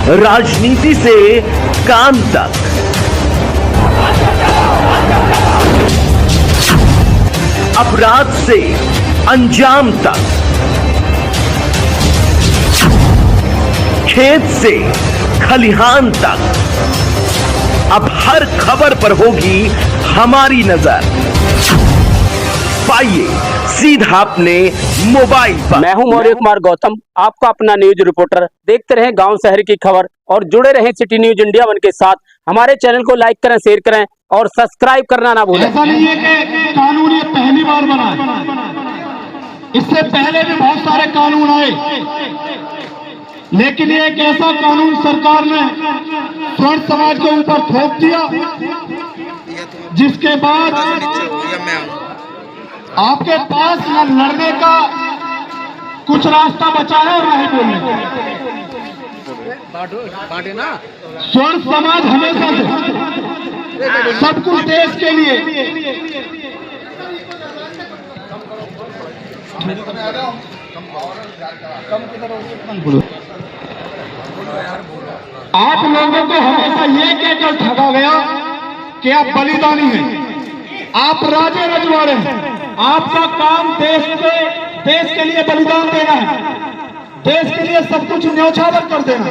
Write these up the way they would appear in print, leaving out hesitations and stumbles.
राजनीति से काम तक, अपराध से अंजाम तक, खेत से खलिहान तक, अब हर खबर पर होगी हमारी नजर। पाइए सीधा अपने मोबाइल पर। मैं हूं मौर्य कुमार गौतम, आपका अपना न्यूज रिपोर्टर। देखते रहें गांव शहर की खबर और जुड़े रहें सिटी न्यूज इंडिया वन के साथ। हमारे चैनल को लाइक करें, शेयर करें और सब्सक्राइब करना ना भूलें। ऐसा नहीं है कि कानून ये पहली बार बना है, इससे पहले भी बहुत सारे कानून आए, लेकिन ये एक ऐसा कानून सरकार ने स्वर्ण समाज के ऊपर थोप दिया, जिसके बाद आपके पास न लड़ने का कुछ रास्ता बचा है और नहीं बोलने का। स्वर्ण समाज हमेशा से सब कुछ देश के लिए आप लोगों को हमेशा ये कहकर ठगा गया कि आप बलिदानी हैं, आप राजे रजवाड़े हैं, आपका काम देश के लिए बलिदान देना है, देश के लिए सब कुछ न्यौछावर कर देना।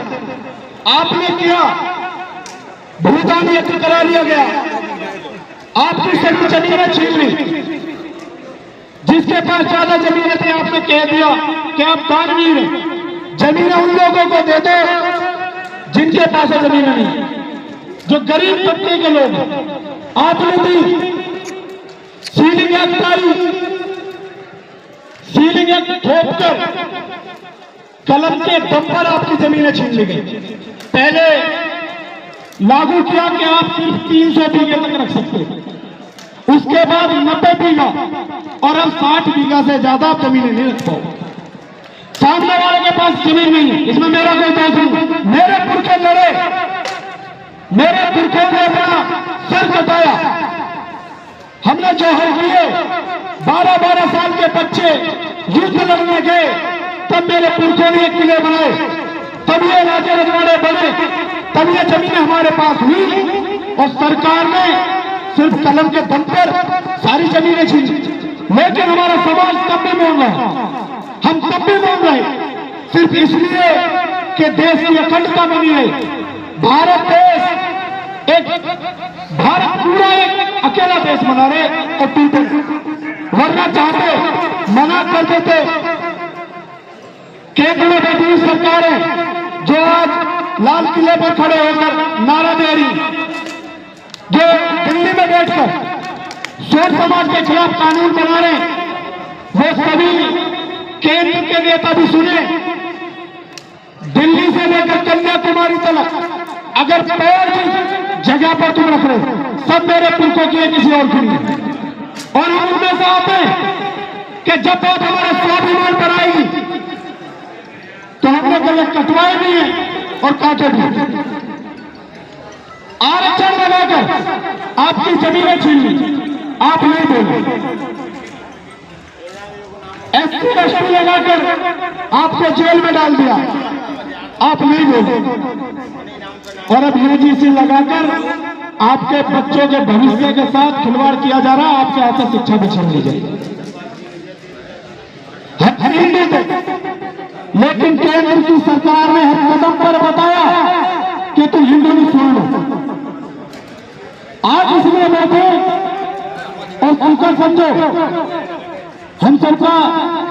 आपने किया, भूदान यज्ञ करा लिया गया, आपकी सभी जमीनें छीन ली, जिसके पास ज्यादा जमीनें थी आपने कह दिया कि आप दानवीर हैं, जमीनें उन लोगों को दे दो जिनके पास जमीनें नहीं, जो गरीब तबके के लोग हैं। आपने दी सीलिंग एक्ट ठोककर कलम के दम पर आपकी जमीनें छीन ली गई। पहले लागू किया कि आप सिर्फ 300 बीघे तक रख सकते हो, उसके बाद 90 बीघा और अब 60 बीघा से ज्यादा आप जमीनें नहीं रख पाओ। सामने वाले के पास जमीन नहीं है, इसमें मेरा कोई दोष नहीं। मेरे पुरखे लड़े, मेरे पुरखों ने अपना सर कटाया, हमने जौहर किए, 12-12 साल के बच्चे युद्ध लड़ने गए, तब मेरे पुरखों ने किले बनाए, तब ये राजे रजवाड़े बने, तब ये जमीनें हमारे पास हुई और सरकार ने सिर्फ कलम के दम पर सारी जमीनें छीनी। लेकिन हमारा समाज तब भी मान रहा, हम तब भी मान रहे, सिर्फ इसलिए कि देश की अखंडता बनी है। भारत पूरा एक अकेला देश बना रहे और टूटे, वरना चाहते मना कर देते। केंद्र में बैठी हुई सरकार है जो आज लाल किले पर खड़े होकर नारा दे रही, जो दिल्ली में बैठकर स्वर्ण समाज के खिलाफ कानून बना रहे, वो सभी केंद्र के नेता भी सुने। दिल्ली से लेकर कन्याकुमारी तक अगर पैर जिस जगह पर तुम रख रहे, सब मेरे पुरखों की है, किसी और की नहीं। और हम उनमें से आते हैं कि जब बात हमारे स्वाभिमान पर आएगी तो हमने गले कटवाए भी हैं और काटे भी। आरक्षण लगाकर आपकी जमीनें छीन ली, आप नहीं बोले। SC/ST लगाकर आपको जेल में डाल दिया, आप नहीं बोले। और अब UGC लगाकर आपके बच्चों के भविष्य के साथ खिलवाड़ किया जा रहा है, आपके हाथ से शिक्षा भी छीन ली जाए। हिंदू थे, लेकिन केंद्र की सरकार ने हर कदम पर बताया कि तुम हिंदू नहीं सुनो। आज इसलिए बैठे और सुनकर समझो, हम सबका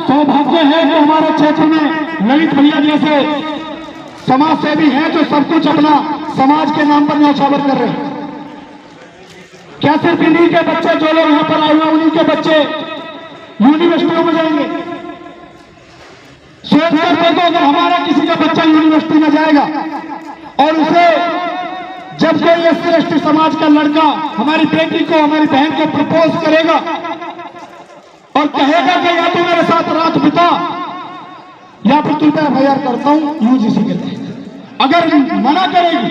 सौभाग्य है कि हमारे क्षेत्र में ललित भैया जैसे समाज सेवी हैं जो सब कुछ अपना समाज के नाम पर न्यौछावर कर रहे हैं। क्या सिर्फ इन्हीं के बच्चे, जो लोग यहां पर आए हुए उन्हीं के बच्चे यूनिवर्सिटियों में जाएंगे? सोच कर देखो, अगर हमारा किसी का बच्चा यूनिवर्सिटी में जाएगा और उसे जब कोई SC/ST समाज का लड़का हमारी बेटी को, हमारी बहन को प्रपोज करेगा और कहेगा कि या तो मेरे साथ रात बिता या फिर तुम पे FIR करता हूं UGC के तहत, अगर मना करेगी,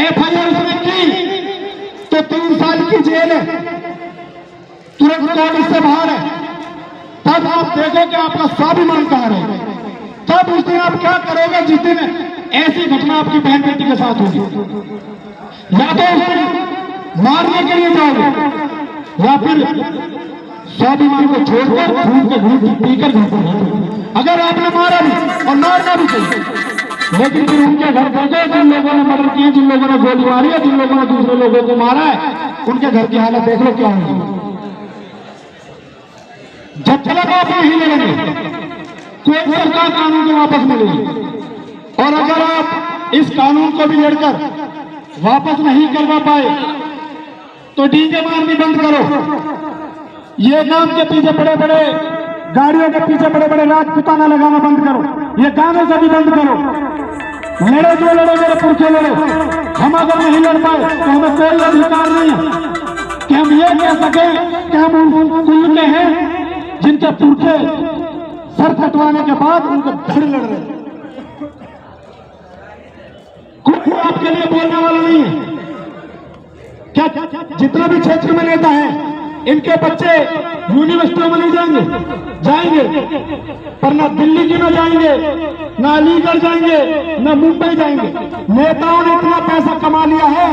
FIR उसने की तो 3 साल की जेल है, तुरंत कोर्ट इससे बाहर है। तब आप देखो कि आपका स्वाभिमान कहां है, तब उस दिन आप क्या करोगे जिस दिन ऐसी घटना आपकी बहन बेटी के साथ होगी? या तो उसको मारने के लिए जाओगे या फिर स्वाभिमान को छोड़कर खून के घूंट पीकर घर पर जाओगे। अगर आपने मारा भी और मारना भी चाहिए, लेकिन फिर उनके घर पर गए जिन लोगों ने मर्डर किए, जिन लोगों ने गोली मारी है, जिन लोगों ने दूसरे लोगों को मारा है, उनके घर की हालत देख लो क्या होगी। जब तक आप नहीं लड़ेंगे कोई सरकार कानून को वापस मिलेगी। और अगर आप इस कानून को भी लड़कर वापस नहीं करवा पाए तो डीजे मारनी बंद करो। ये नाम के पीछे बड़े बड़े गाड़ियों के पीछे बड़े बड़े राजपुताना लगाना बंद करो। ये गाने से भी बंद करो। लड़े जो लड़े मेरे पुरखे लड़े। हम अगर नहीं लड़ पाए तो हमें कोई अधिकार नहीं है कि हम ये कह सके कि हम उन कुल के हैं जिनके पुरखे सर कटवाने के बाद उनके धड़ लड़ रहे। कोई आपके लिए बोलने वाला नहीं है। क्या जितना भी क्षेत्र में नेता है, इनके बच्चे यूनिवर्सिटियों में नहीं जाएंगे, पर ना दिल्ली की में जाएंगे, ना अलीगढ़ जाएंगे, ना मुंबई जाएंगे। नेताओं ने इतना पैसा कमा लिया है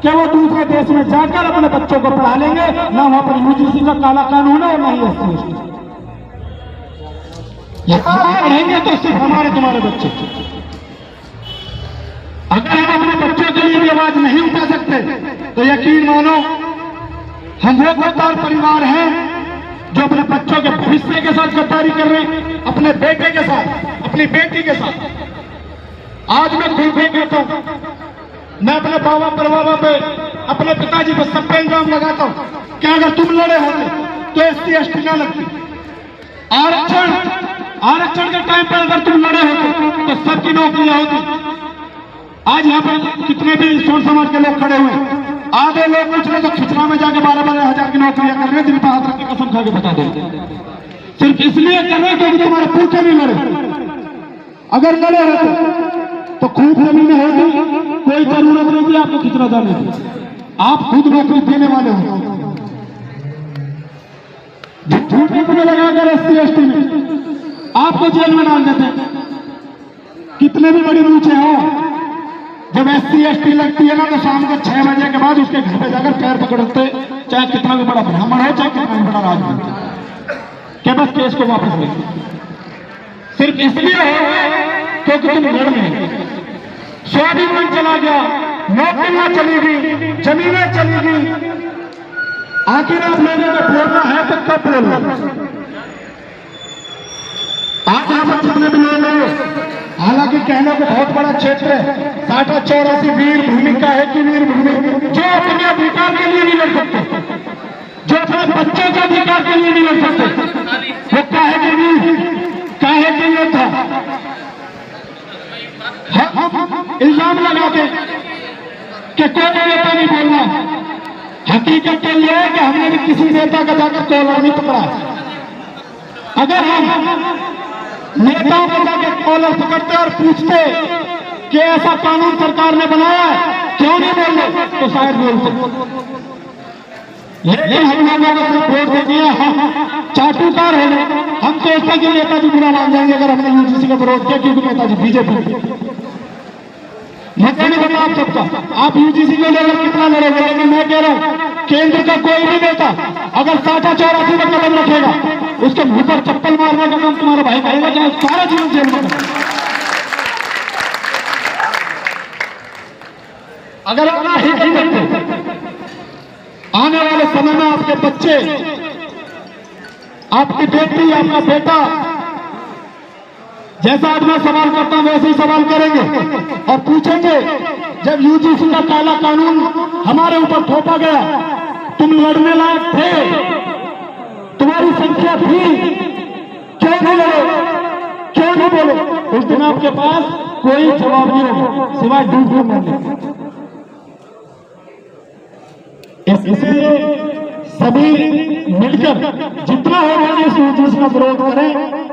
कि वो दूसरे देश में जाकर अपने बच्चों को पढ़ा लेंगे। ना वहां पर यूजीसी का काला कानून है और ना ही एससी। यहाँ रहेंगे तो सिर्फ हमारे तुम्हारे बच्चे। अगर हम अपने बच्चों के लिए भी आवाज नहीं उठा सकते तो यकीन मानो हम वो गद्दार परिवार हैं जो अपने बच्चों के भविष्य के साथ गद्दारी कर रहे हैं, अपने बेटे के साथ, अपनी बेटी के साथ। आज मैं खुद भी कहता हूं, मैं अपने बाबा परबाबा पे, अपने पिताजी पे सब पे इल्जाम लगाता हूं कि अगर तुम लड़े होते तो एससी एसटी ना लगती। आरक्षण के टाइम पर अगर तुम लड़े होते तो सबकी नौकरियां होती। आज यहाँ पर कितने भी सोच समाज के लोग खड़े हुए, आधे लोग कुछ नहीं तो खिचड़ा में जाके 12-12 हजार की नौकरियां कर रहे हैं, जिनका हाथ रख के कसम खा के बता देंगे। सिर्फ इसलिए कर रहे क्योंकि तुम्हारे पुरखे नहीं लड़े। अगर लड़े होते तो खूब जमीनें होती, कोई जरूरत नहीं थी आपको खिचड़ा जाने की। आप खुद नौकरी देने वाले हो। झूठ में लगाकर एससी एसटी में आपको जेल में डाल देते हैं। कितने भी बड़ी मूछें हो, जब एससी एसटी लगती है ना तो शाम को 6 बजे के बाद उसके घर पे जाकर पैर पकड़ते, चाहे कितना भी बड़ा ब्राह्मण हो, चाहे कितना भी बड़ा राजपूत हो, क्या बस केस को वापस ले। सिर्फ इसलिए हो क्योंकि तुम लड़ में स्वाभिमान चला गया, नौकरियां चली गई, जमीनें चली गई। आखिर आप लोगों को बोलना है तो कब बोलना? आज यहाँ पर जितने भी लोग हैं, हालांकि कहने को बहुत बड़ा क्षेत्र है, 60-84 वीर भूमि का है कि वीर भूमि, जो अपने अधिकार के लिए नहीं लड़ सकते, जो अपने बच्चों के अधिकार के लिए नहीं लड़ सकते, वो काहे के लिए था। हम इल्जाम लगाते कि कोई नेता नहीं बोलना। हकीकत तो यह है कि हमने भी किसी नेता का जाकर कॉलर नहीं पकड़ा। अगर हम नेताओं को जाकर कॉलर पकड़ते और पूछते कि ऐसा कानून सरकार ने बनाया है, क्यों नहीं बोल रहे, तो शायद बोलते। लेकिन हम लोगों को सिर्फ वोट दे दिया, हम चाटुकार हो गए। हम सोचते कि नेताजी बुरा मान जाएंगे अगर हमने यूजीसी का विरोध किया, क्योंकि नेताजी बीजेपी। मुझे नहीं पता आप सबका, आप यूजीसी को लेकर कितना लड़ोगे, लेकिन मैं कह रहा हूं केंद्र का कोई भी नेता अगर 60-84 में कदम रखेगा, उसके मुंह पर चप्पल मारने का काम तुम्हारा भाई करेगा, चाहे सारा जीवन जेल में। अगर आप नहीं करते, आने वाले समय में आपके बच्चे, आपकी बेटी, आपका बेटा जैसा आज मैं सवाल करता हूं वैसे ही सवाल करेंगे और पूछेंगे, जब यूजीसी का काला कानून हमारे ऊपर थोपा गया, तुम लड़ने लायक थे, तुम्हारी संख्या थी, क्यों नहीं लड़े, क्यों नहीं बोले? उस दिन आपके पास कोई जवाब नहीं होगा सिवाय डूब मरने। इसलिए सभी मिलकर जितना हो रहा है इस यूजीसी का विरोध करें।